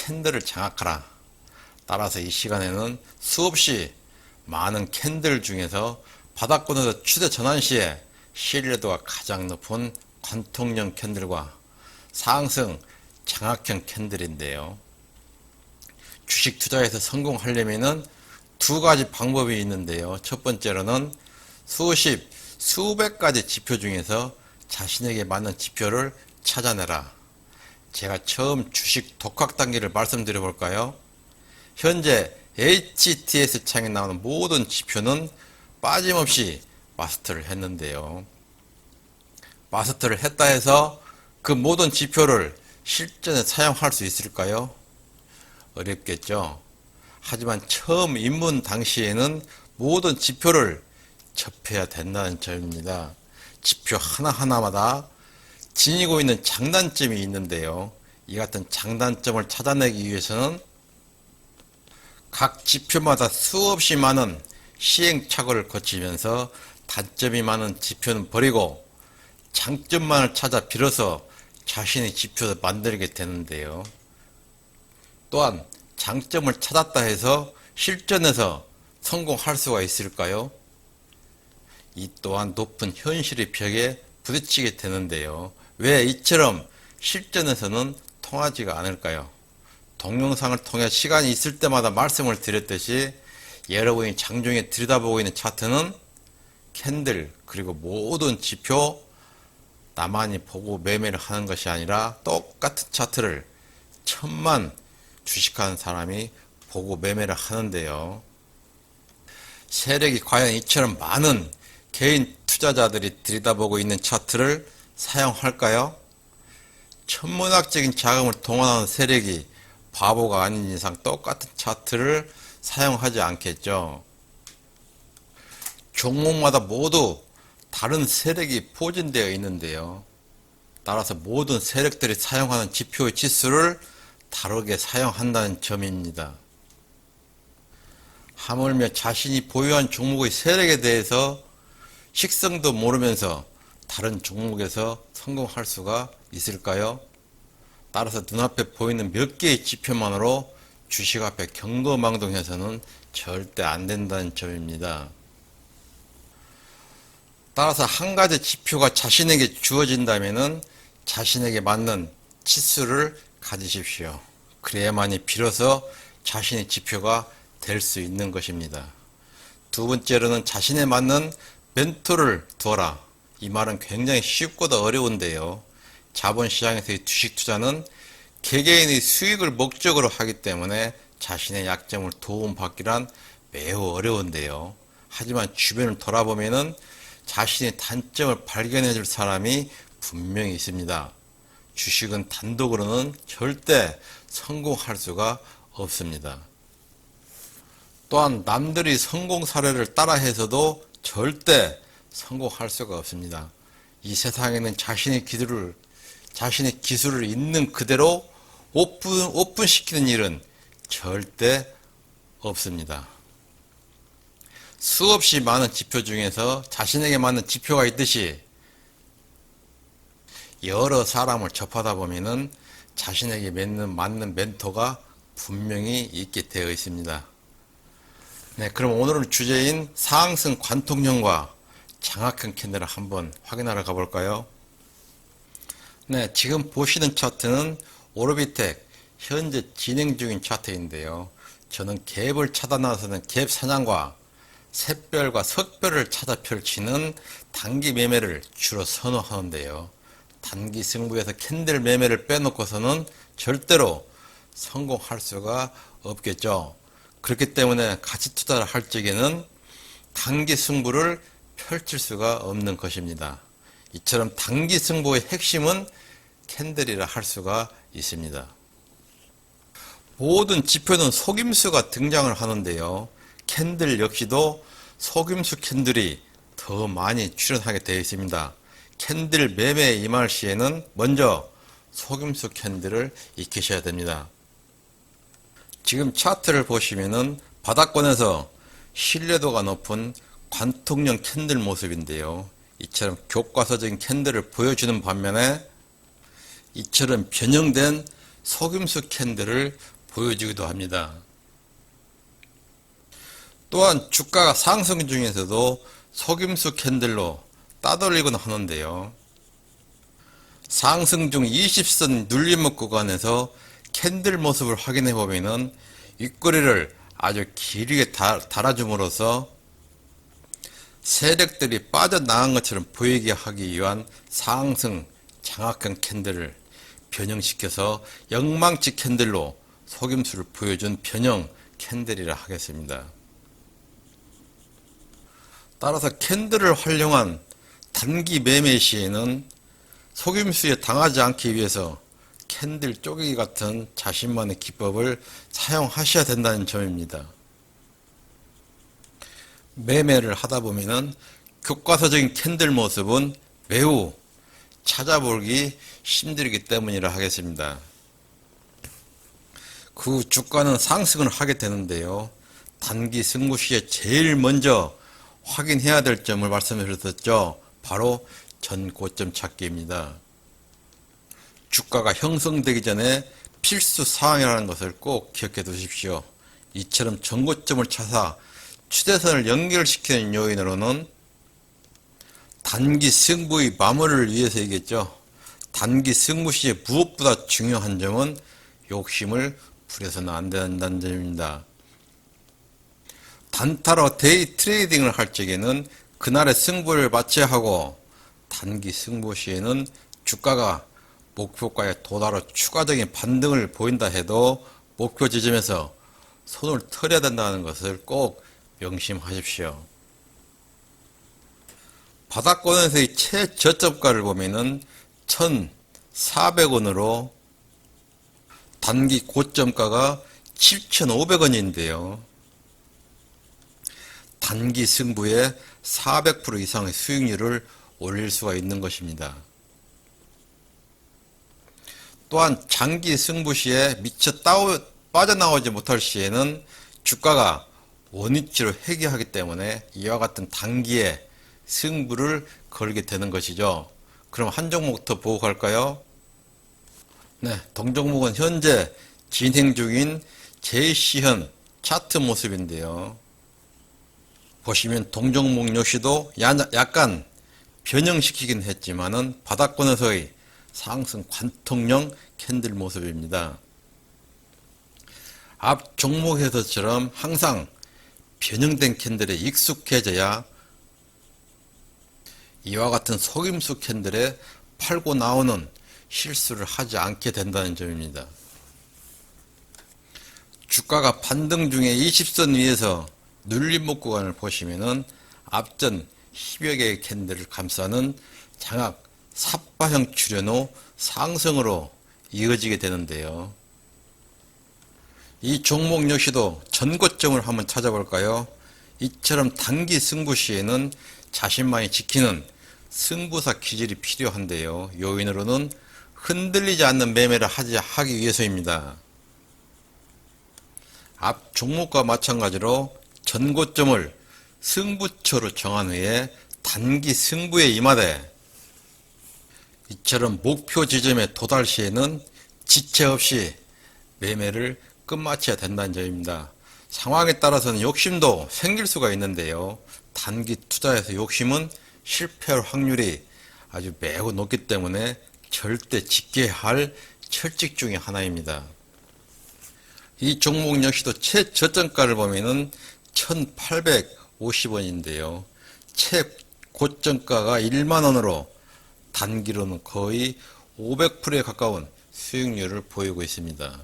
캔들을 장악하라. 따라서 이 시간에는 수없이 많은 캔들 중에서 바닥권에서 추세 전환 시에 신뢰도가 가장 높은 관통형 캔들과 상승 장악형 캔들인데요. 주식 투자에서 성공하려면 두 가지 방법이 있는데요. 첫 번째로는 수십, 수백 가지 지표 중에서 자신에게 맞는 지표를 찾아내라. 제가 처음 주식 독학 단계를 말씀드려 볼까요? 현재 HTS 창에 나오는 모든 지표는 빠짐없이 마스터를 했는데요. 마스터를 했다 해서 그 모든 지표를 실전에 사용할 수 있을까요? 어렵겠죠. 하지만 처음 입문 당시에는 모든 지표를 접해야 된다는 점입니다. 지표 하나하나마다 지니고 있는 장단점이 있는데요. 이 같은 장단점을 찾아내기 위해서는 각 지표마다 수없이 많은 시행착오를 거치면서 단점이 많은 지표는 버리고 장점만을 찾아 빌어서 자신의 지표를 만들게 되는데요. 또한 장점을 찾았다 해서 실전에서 성공할 수가 있을까요? 이 또한 높은 현실의 벽에 부딪히게 되는데요. 왜 이처럼 실전에서는 통하지가 않을까요? 동영상을 통해 시간이 있을 때마다 말씀을 드렸듯이 여러분이 장중에 들여다보고 있는 차트는 캔들 그리고 모든 지표 나만이 보고 매매를 하는 것이 아니라 똑같은 차트를 천만 주식하는 사람이 보고 매매를 하는데요. 세력이 과연 이처럼 많은 개인 투자자들이 들여다보고 있는 차트를 사용할까요? 천문학적인 자금을 동원하는 세력이 바보가 아닌 이상 똑같은 차트를 사용하지 않겠죠. 종목마다 모두 다른 세력이 포진되어 있는데요. 따라서 모든 세력들이 사용하는 지표의 치수를 다르게 사용한다는 점입니다. 하물며 자신이 보유한 종목의 세력에 대해서 식성도 모르면서 다른 종목에서 성공할 수가 있을까요? 따라서 눈앞에 보이는 몇 개의 지표만으로 주식 앞에 경거망동해서는 절대 안 된다는 점입니다. 따라서 한 가지 지표가 자신에게 주어진다면 자신에게 맞는 치수를 가지십시오. 그래야만이 비로소 자신의 지표가 될 수 있는 것입니다. 두 번째로는 자신에 맞는 멘토를 두어라. 이 말은 굉장히 쉽고도 어려운데요. 자본시장에서의 주식 투자는 개개인의 수익을 목적으로 하기 때문에 자신의 약점을 도움받기란 매우 어려운데요. 하지만 주변을 돌아보면은 자신의 단점을 발견해 줄 사람이 분명히 있습니다. 주식은 단독으로는 절대 성공할 수가 없습니다. 또한 남들이 성공 사례를 따라해서도 절대 성공할 수가 없습니다. 이 세상에는 자신의 기술을 있는 그대로 오픈시키는 일은 절대 없습니다. 수없이 많은 지표 중에서 자신에게 맞는 지표가 있듯이 여러 사람을 접하다 보면은 자신에게 맞는 멘토가 분명히 있게 되어 있습니다. 네, 그럼 오늘은 주제인 상승 관통형과 장악형 캔들을 한번 확인하러 가볼까요? 네, 지금 보시는 차트는 오르비텍 현재 진행 중인 차트인데요. 저는 갭을 차단하서는 갭 사냥과 샛별과 석별을 찾아 펼치는 단기 매매를 주로 선호하는데요. 단기 승부에서 캔들 매매를 빼놓고서는 절대로 성공할 수가 없겠죠. 그렇기 때문에 가치 투자를 할 적에는 단기 승부를 펼칠 수가 없는 것입니다. 이처럼 단기 승부의 핵심은 캔들이라 할 수가 있습니다. 모든 지표는 속임수가 등장을 하는데요. 캔들 역시도 속임수 캔들이 더 많이 출현하게 되어 있습니다. 캔들 매매에 임할 시에는 먼저 속임수 캔들을 익히셔야 됩니다. 지금 차트를 보시면은 바닥권에서 신뢰도가 높은 관통형 캔들 모습인데요. 이처럼 교과서적인 캔들을 보여주는 반면에 이처럼 변형된 속임수 캔들을 보여지기도 합니다. 또한 주가가 상승 중에서도 속임수 캔들로 따돌리곤 하는데요. 상승 중 20선 눌림목 구간에서 캔들 모습을 확인해 보면은 윗꼬리를 아주 길게 달아줌으로써 세력들이 빠져나간 것처럼 보이게 하기 위한 상승 장악형 캔들을 변형시켜서 영망치 캔들로 속임수를 보여준 변형 캔들이라 하겠습니다. 따라서 캔들을 활용한 단기 매매 시에는 속임수에 당하지 않기 위해서 캔들 쪼개기 같은 자신만의 기법을 사용하셔야 된다는 점입니다. 매매를 하다 보면은 교과서적인 캔들 모습은 매우 찾아보기 힘들기 때문이라 하겠습니다. 그 주가는 상승을 하게 되는데요. 단기 승부 시에 제일 먼저 확인해야 될 점을 말씀드렸었죠. 바로 전 고점 찾기입니다. 주가가 형성되기 전에 필수 사항이라는 것을 꼭 기억해 두십시오. 이처럼 전고점을 찾아 추세선을 연결시키는 요인으로는 단기 승부의 마무리를 위해서이겠죠. 단기 승부 시에 무엇보다 중요한 점은 욕심을 부려서는 안 된다는 점입니다. 단타로 데이 트레이딩을 할 적에는 그날의 승부를 맞춰야 하고, 단기 승부 시에는 주가가 목표가에 도달해 추가적인 반등을 보인다 해도 목표 지점에서 손을 털어야 된다는 것을 꼭 명심하십시오. 바닥권에서의 최저점가를 보면은 1,400원으로 단기 고점가가 7,500원인데요. 단기 승부에 400% 이상의 수익률을 올릴 수가 있는 것입니다. 또한 장기 승부 시에 미처 빠져나오지 못할 시에는 주가가 원위치로 회귀하기 때문에 이와 같은 단기에 승부를 걸게 되는 것이죠. 그럼 한 종목 더 보고 갈까요? 네, 동종목은 현재 진행 중인 JC현 차트 모습인데요. 보시면 동종목 역시도 약간 변형시키긴 했지만은 바닥권에서의 상승 관통형 캔들 모습입니다. 앞 종목에서처럼 항상 변형된 캔들에 익숙해져야 이와 같은 속임수 캔들에 팔고 나오는 실수를 하지 않게 된다는 점입니다. 주가가 반등 중에 20선 위에서 눌림목 구간을 보시면은 앞전 10여 개의 캔들을 감싸는 장악 삿바형 출현 후 상승으로 이어지게 되는데요. 이 종목 역시도 전고점을 한번 찾아볼까요? 이처럼 단기 승부 시에는 자신만이 지키는 승부사 기질이 필요한데요. 요인으로는 흔들리지 않는 매매를 하기 위해서입니다. 앞 종목과 마찬가지로 전고점을 승부처로 정한 후에 단기 승부에 임하되, 이처럼 목표 지점에 도달 시에는 지체 없이 매매를 끝마쳐야 된다는 점입니다. 상황에 따라서는 욕심도 생길 수가 있는데요. 단기 투자에서 욕심은 실패할 확률이 아주 매우 높기 때문에 절대 지켜야 할 철칙 중의 하나입니다. 이 종목 역시도 최저점가를 보면은 1,850원인데요. 최고점가가 1만원으로 단기로는 거의 500%에 가까운 수익률을 보이고 있습니다.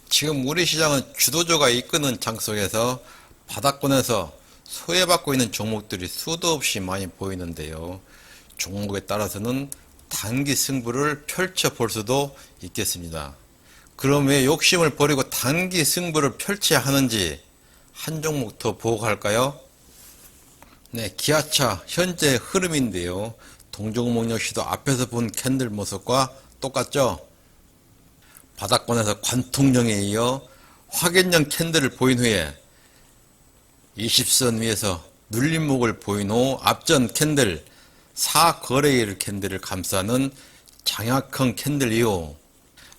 지금 우리 시장은 주도주가 이끄는 장 속에서 바닥권에서 소외받고 있는 종목들이 수도 없이 많이 보이는데요. 종목에 따라서는 단기 승부를 펼쳐볼 수도 있겠습니다. 그럼 왜 욕심을 버리고 단기 승부를 펼쳐야 하는지 한 종목 더 보고 갈까요? 네, 기아차 현재 흐름인데요. 동종목 역시도 앞에서 본 캔들 모습과 똑같죠? 바닥권에서 관통형에 이어 확연형 캔들을 보인 후에 20선 위에서 눌림목을 보인 후 앞전 캔들 4거래일 캔들을 감싸는 장악형 캔들 이후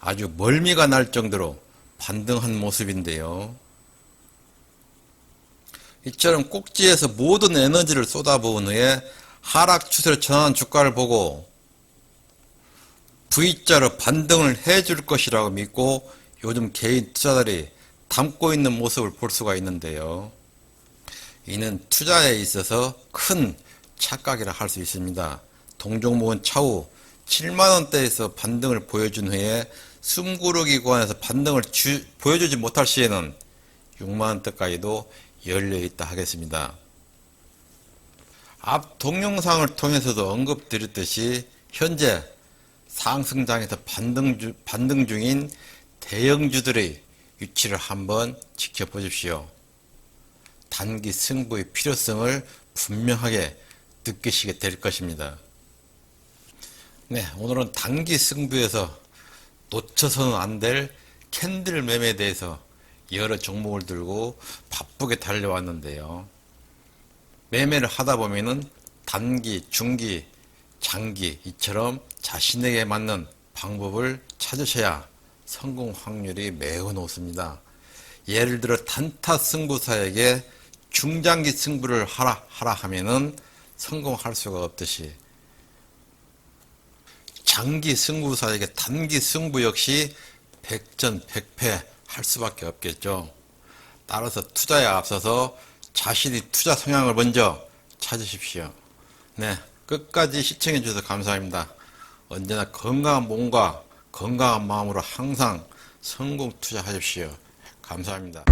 아주 멀미가 날 정도로 반등한 모습인데요. 이처럼 꼭지에서 모든 에너지를 쏟아부은 후에 하락 추세로 전환한 주가를 보고 V자로 반등을 해줄 것이라고 믿고 요즘 개인 투자자들이 담고 있는 모습을 볼 수가 있는데요. 이는 투자에 있어서 큰 착각이라 할 수 있습니다. 동종목은 차후 7만원대에서 반등을 보여준 후에 숨구르기 구간에서 반등을 보여주지 못할 시에는 6만원대까지도 열려있다 하겠습니다. 앞 동영상을 통해서도 언급드렸듯이 현재 상승장에서 반등 중인 대형주들의 위치를 한번 지켜보십시오. 단기 승부의 필요성을 분명하게 느끼시게 될 것입니다. 네, 오늘은 단기 승부에서 놓쳐서는 안 될 캔들 매매에 대해서 여러 종목을 들고 바쁘게 달려왔는데요. 매매를 하다 보면은 단기, 중기, 장기 이처럼 자신에게 맞는 방법을 찾으셔야 성공 확률이 매우 높습니다. 예를 들어 단타 승부사에게 중장기 승부를 하라 하면은 성공할 수가 없듯이 장기 승부사에게 단기 승부 역시 백전백패 할 수밖에 없겠죠. 따라서 투자에 앞서서 자신의 투자 성향을 먼저 찾으십시오. 네, 끝까지 시청해 주셔서 감사합니다. 언제나 건강한 몸과 건강한 마음으로 항상 성공 투자하십시오. 감사합니다.